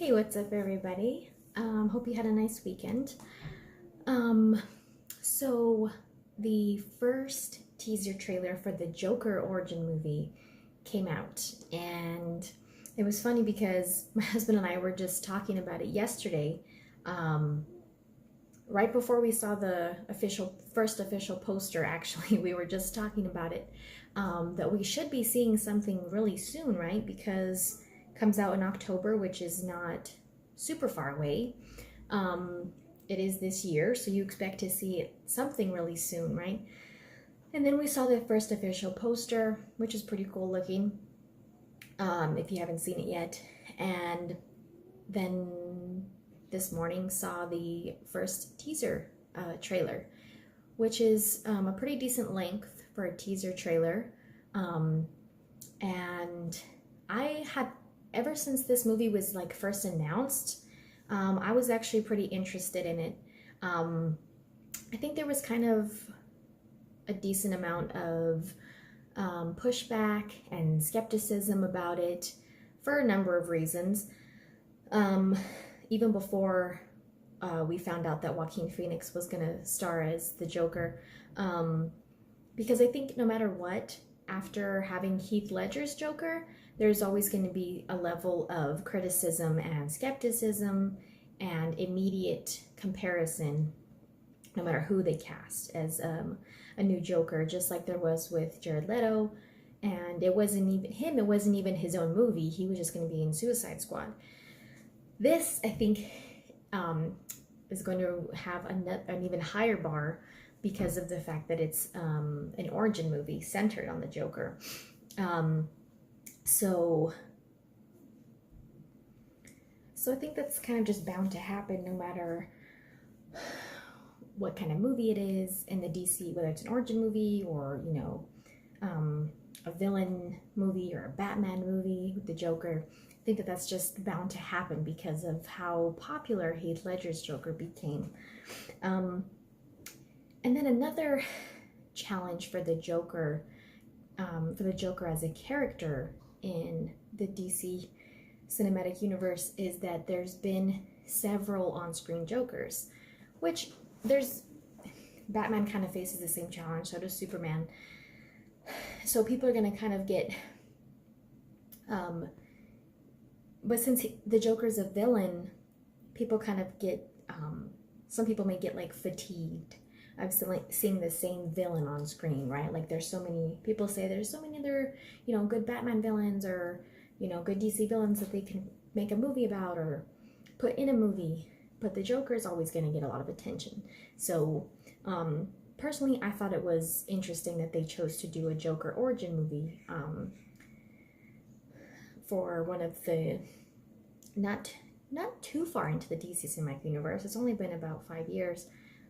Hey, what's up, everybody? Hope you had a nice weekend. Um, so the first teaser trailer for the Joker origin movie came out, and it was funny because my husband and I were just talking about it yesterday. Um, right before we saw the first official poster, actually, we were just talking about it. That we should be seeing something really soon, right? Because it comes out in October, which is not super far away. Um, it is this year, so you expect to see something really soon, right? And then we saw the first official poster, which is pretty cool looking, if you haven't seen it yet. And then this morning saw the first teaser trailer, which is a pretty decent length for a teaser trailer. Um, and I had, ever since this movie was like first announced, I was actually pretty interested in it. Um, I think there was kind of a decent amount of pushback and skepticism about it for a number of reasons. Um, Even before we found out that Joaquin Phoenix was going to star as the Joker. Um, because I think no matter what, after having Heath Ledger's Joker, there's always going to be a level of criticism and skepticism and immediate comparison, no matter who they cast as a new Joker, just like there was with Jared Leto. And it wasn't even him, it wasn't even his own movie. He was just going to be in Suicide Squad. This, I think, is going to have an even higher bar because of the fact that it's an origin movie centered on the Joker. Um, so, so I think that's kind of just bound to happen no matter what kind of movie it is in the DC, whether it's an origin movie or, a villain movie or a Batman movie with the Joker. I think that that's just bound to happen because of how popular Heath Ledger's Joker became. And then another challenge for the Joker, as a character in the DC cinematic universe, is that there's been several on-screen Jokers, which there's Batman kind of faces the same challenge, so does Superman. So people are going to kind of get but since the Joker's a villain, people kind of get some people may get like fatigued of seeing the same villain on screen, right? Like there's so many people say there's so many other, good Batman villains or, good DC villains that they can make a movie about or put in a movie, but the Joker is always going to get a lot of attention. So personally, I thought it was interesting that they chose to do a Joker origin movie for one of the not too far into the DC cinematic universe. It's only been about 5 years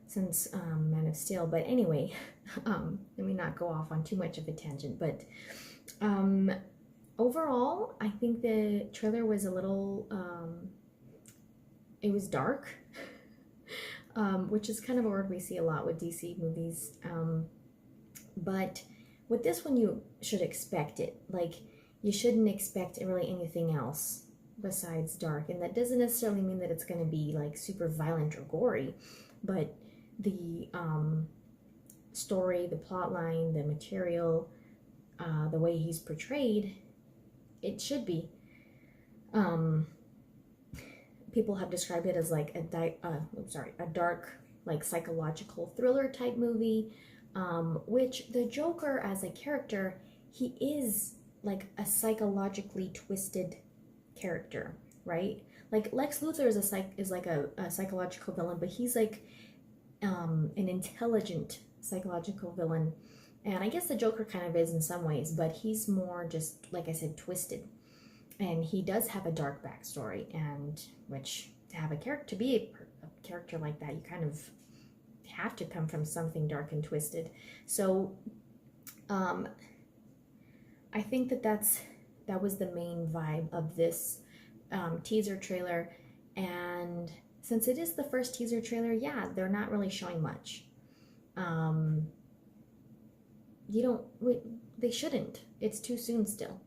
since Man of Steel, but anyway, let me not go off on too much of a tangent. But overall, I think the trailer was a little it was dark. Which is kind of a word we see a lot with DC movies. But with this one, you should expect it. Like, you shouldn't expect really anything else besides dark. And that doesn't necessarily mean that it's going to be, like, super violent or gory. But the story, the plot line, the material, the way he's portrayed, it should be. People have described it as like a dark, like psychological thriller type movie, which the Joker as a character, he is like a psychologically twisted character, right? Like Lex Luthor is like a psychological villain, but he's like an intelligent psychological villain, and I guess the Joker kind of is in some ways, but he's more just, like I said, twisted. And he does have a dark backstory, and which to have a character, to be a character like that, you kind of have to come from something dark and twisted. So I think that was the main vibe of this teaser trailer. And since it is the first teaser trailer, yeah, they're not really showing much. They shouldn't. It's too soon still.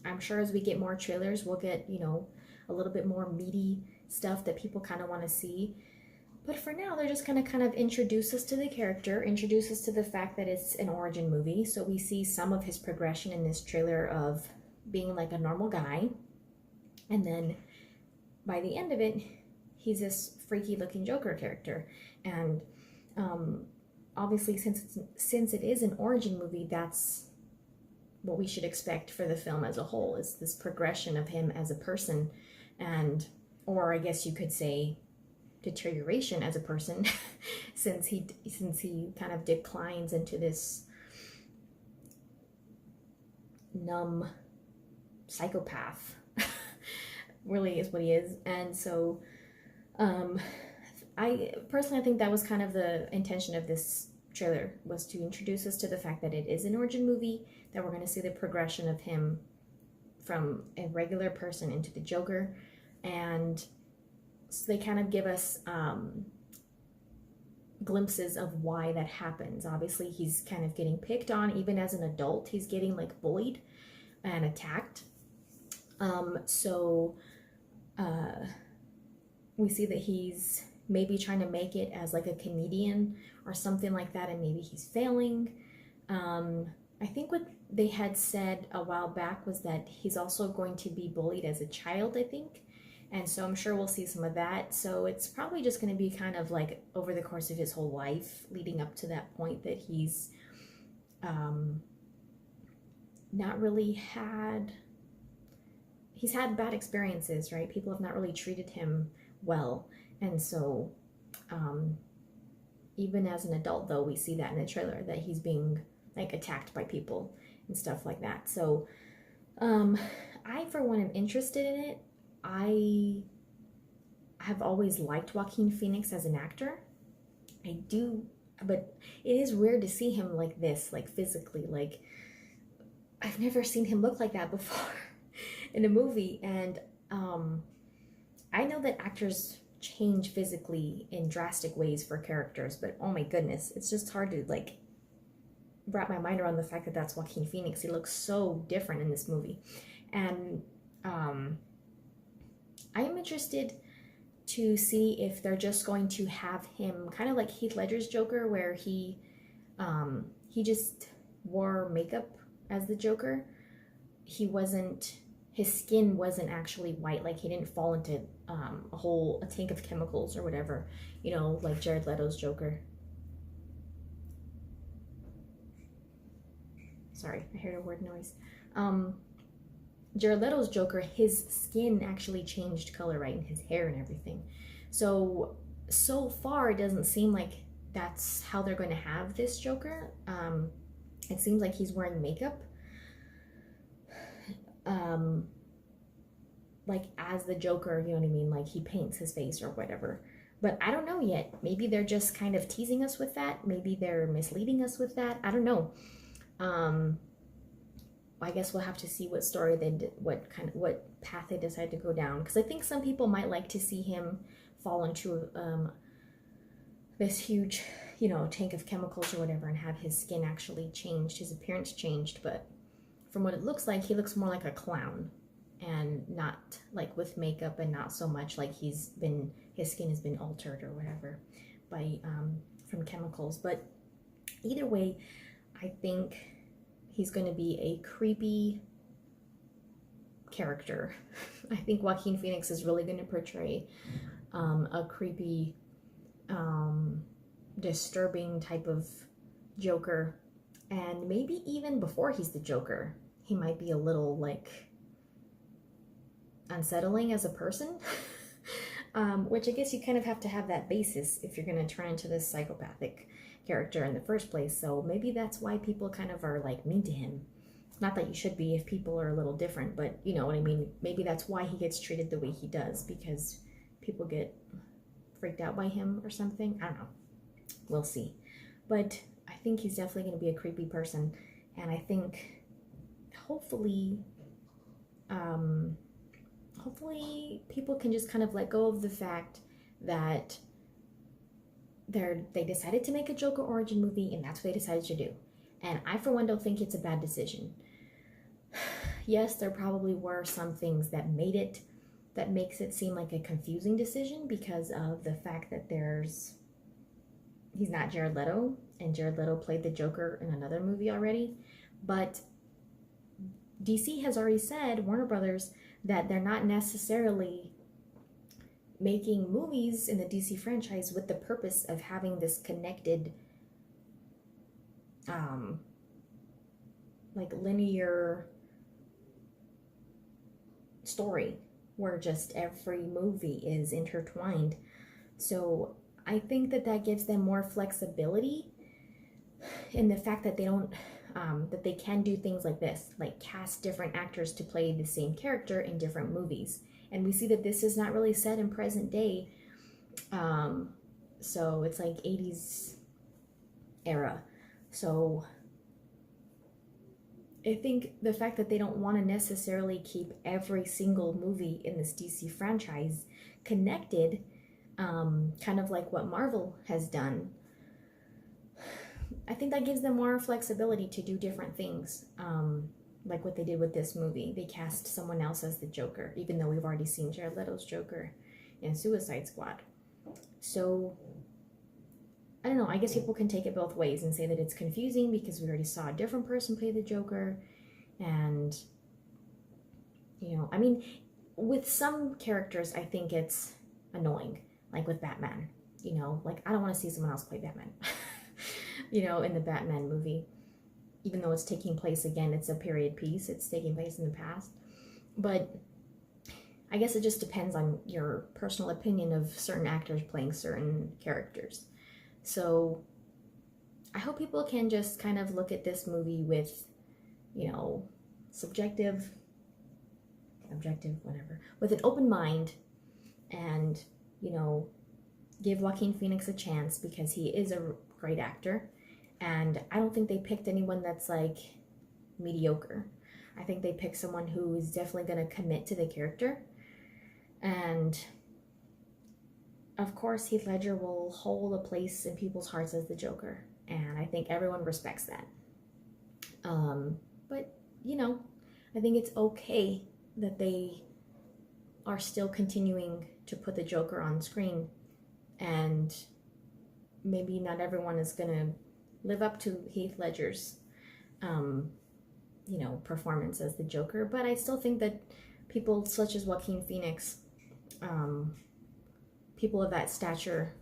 I'm sure as we get more trailers, we'll get, a little bit more meaty stuff that people kind of want to see. But for now, they're just going to kind of introduce us to the character, introduce us to the fact that it's an origin movie. So we see some of his progression in this trailer of being like a normal guy. And then by the end of it, he's this freaky looking Joker character. And obviously, since it is an origin movie, that's what we should expect for the film as a whole, is this progression of him as a person, and, or I guess you could say, deterioration as a person, since he kind of declines into this numb psychopath. Really is what he is. And so I personally think that was kind of the intention of this trailer, was to introduce us to the fact that it is an origin movie, that we're going to see the progression of him from a regular person into the Joker. And so they kind of give us glimpses of why that happens. Obviously, he's kind of getting picked on. Even as an adult, he's getting like bullied and attacked. So we see that he's maybe trying to make it as like a comedian or something like that, and maybe he's failing. I think what they had said a while back was that he's also going to be bullied as a child, I think. And so I'm sure we'll see some of that. So it's probably just going to be kind of like over the course of his whole life, leading up to that point that he's not really he's had bad experiences, right? People have not really treated him well. And so even as an adult, though, we see that in the trailer, that he's being like attacked by people and stuff like that. So I, for one, am interested in it. I have always liked Joaquin Phoenix as an actor. I do, but it is weird to see him like this, like physically. Like, I've never seen him look like that before in a movie. And I know that actors change physically in drastic ways for characters, but oh my goodness, it's just hard to like wrap my mind around the fact that that's Joaquin Phoenix. He looks so different in this movie. And I am interested to see if they're just going to have him kind of like Heath Ledger's Joker, where he just wore makeup as the Joker. His skin wasn't actually white, like he didn't fall into a tank of chemicals or whatever, you know, like Jared Leto's Joker. Sorry, I heard a weird noise. Jared Leto's Joker, his skin actually changed color, right, and his hair and everything. So far, it doesn't seem like that's how they're going to have this Joker. It seems like he's wearing makeup, like as the Joker, you know what I mean? Like he paints his face or whatever. But I don't know yet. Maybe they're just kind of teasing us with that. Maybe they're misleading us with that. I don't know. I guess we'll have to see what story they did, what path they decide to go down. Because I think some people might like to see him fall into this huge, you know, tank of chemicals or whatever, and have his skin actually changed, his appearance changed. But from what it looks like, he looks more like a clown, and not like with makeup, and not so much like his skin has been altered or whatever by from chemicals. But either way, I think he's going to be a creepy character. I think Joaquin Phoenix is really going to portray a creepy, disturbing type of Joker. And maybe even before he's the Joker, he might be a little like unsettling as a person. Which I guess you kind of have to have that basis if you're going to turn into this psychopathic character in the first place. So maybe that's why people kind of are like mean to him. Not that you should be if people are a little different, but you know what I mean. Maybe that's why he gets treated the way he does, because people get freaked out by him or something. I don't know. We'll see. But I think he's definitely going to be a creepy person, and I think hopefully people can just kind of let go of the fact that they decided to make a Joker origin movie, and that's what they decided to do. And I, for one, don't think it's a bad decision. Yes, there probably were some things that made it that makes it seem like a confusing decision because of the fact that he's not Jared Leto, and Jared Leto played the Joker in another movie already. But DC has already said, Warner Brothers, that they're not necessarily making movies in the DC franchise with the purpose of having this connected, like linear story where just every movie is intertwined. So I think that gives them more flexibility in the fact that they don't that they can do things like this, like cast different actors to play the same character in different movies. And we see that this is not really set in present day. So it's like 80s era. So I think the fact that they don't want to necessarily keep every single movie in this DC franchise connected, kind of like what Marvel has done, I think that gives them more flexibility to do different things, like what they did with this movie. They cast someone else as the Joker, even though we've already seen Jared Leto's Joker in Suicide Squad. So, I don't know, I guess people can take it both ways and say that it's confusing because we already saw a different person play the Joker. And, you know, I mean, with some characters, I think it's annoying, like with Batman. You know, like, I don't want to see someone else play Batman. You know, in the Batman movie, even though it's taking place, again, it's a period piece, it's taking place in the past. But I guess it just depends on your personal opinion of certain actors playing certain characters. So I hope people can just kind of look at this movie with, you know, objective, whatever, with an open mind, and, you know, give Joaquin Phoenix a chance because he is a great actor. And I don't think they picked anyone that's like mediocre. I think they picked someone who is definitely going to commit to the character. And of course, Heath Ledger will hold a place in people's hearts as the Joker. And I think everyone respects that. But, you know, I think it's okay that they are still continuing to put the Joker on screen. And maybe not everyone is going to live up to Heath Ledger's, you know, performance as the Joker. But I still think that people such as Joaquin Phoenix, people of that stature,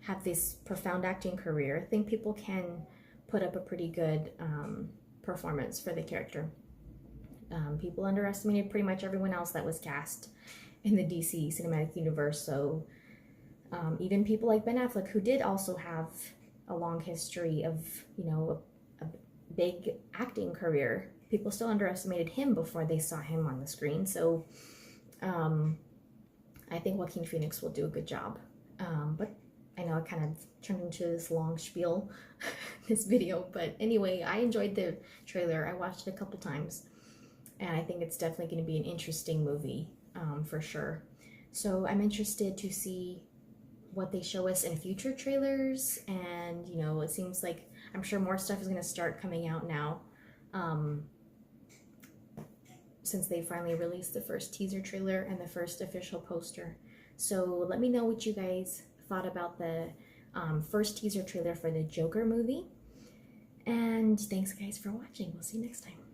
have this profound acting career, I think people can put up a pretty good performance for the character. People underestimated pretty much everyone else that was cast in the DC Cinematic Universe. So even people like Ben Affleck, who did also have a long history of, you know, a big acting career, people still underestimated him before they saw him on the screen. So I think Joaquin Phoenix will do a good job. But I know I kind of turned into this long spiel, this video. But anyway, I enjoyed the trailer. I watched it a couple times. And I think it's definitely going to be an interesting movie, for sure. So I'm interested to see what they show us in future trailers. And, you know, it seems like I'm sure more stuff is going to start coming out now, since they finally released the first teaser trailer and the first official poster. So let me know what you guys thought about the first teaser trailer for the Joker movie. And thanks guys for watching. We'll see you next time.